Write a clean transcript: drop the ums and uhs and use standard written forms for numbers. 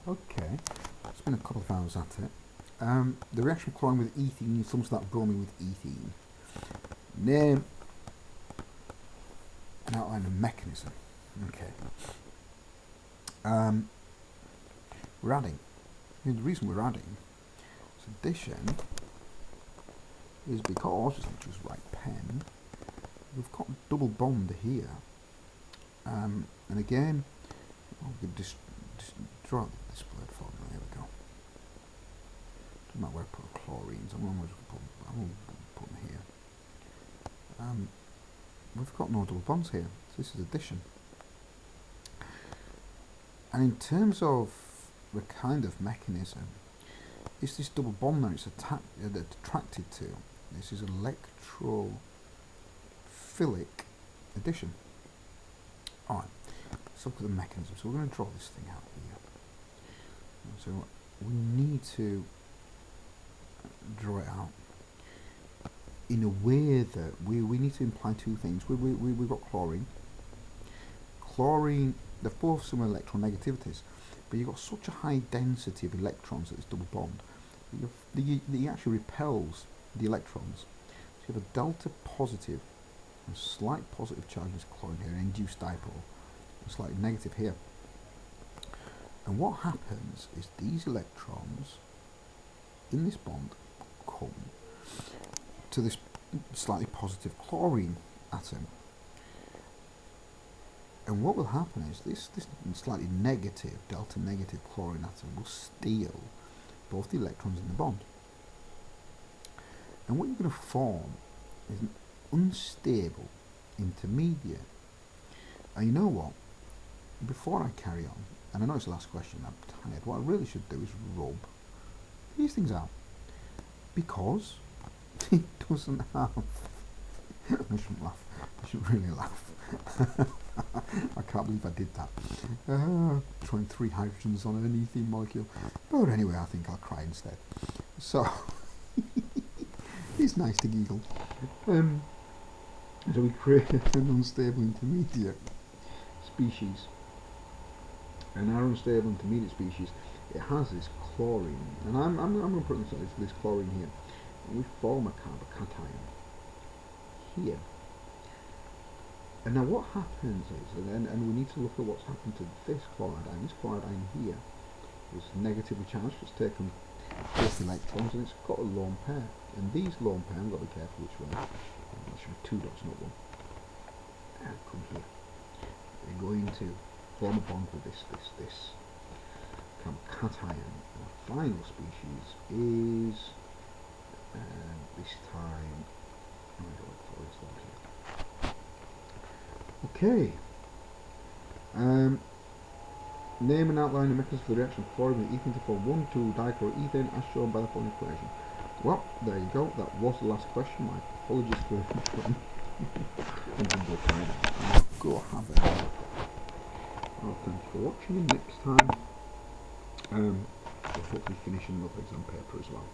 Okay, spent a couple of hours at it. The reaction of chlorine with ethene sums that bromine with ethene. Name and outline a mechanism. Okay. We're adding. The reason we're adding is addition is because, just let me just write pen, we've got a double bond here. And again, we can just draw the display formula. Here we go. Doesn't matter where I put chlorines. I'm going to put them here. We've got no double bonds here. So this is addition. And in terms of the kind of mechanism, it's this double bond that it's attracted to. This is electrophilic addition. Alright, let's look at the mechanism. So we're going to draw this thing out here. So we need to draw it out in a way that we need to imply two things. We've got chlorine. Chlorine, they're both some electronegativities, but you've got such a high density of electrons at this double bond that it actually repels the electrons. So you have a delta positive and slight positive charge in this chlorine here, an induced dipole, and slightly negative here. And what happens is these electrons in this bond come to this slightly positive chlorine atom. And what will happen is this slightly negative, delta negative chlorine atom will steal both the electrons in the bond. And what you're going to form is an unstable intermediate. And you know what? Before I carry on, and I know it's the last question, I'm tired, what I really should do is rub these things out. Because it doesn't have... I shouldn't laugh. I should really laugh. I can't believe I did that. Throwing 3 hydrogens on an ethene molecule. But anyway, I think I'll cry instead. So, it's nice to giggle. So we create an unstable intermediate species. And our unstable intermediate species, it has this chlorine. And I'm going to put this chlorine here. And we form a carbocation here. And now what happens is, and we need to look at what's happened to this chloride. This chloride here is negatively charged, it's taken both electrons and it's got a lone pair. And these lone pairs, we've got to be careful which one. There should be 2 dots, not 1. And come here. They're going to form a bond with this carbocation. And our final species is, this time, okay. Name and outline the mechanism for the reaction of chlorine with ethene to form 1,2-dichloroethane as shown by the following equation. Well, there you go. That was the last question. My apologies for I'm going to go try that. Go have it. Well, thanks for watching. Next time, we'll hopefully finish another exam paper as well.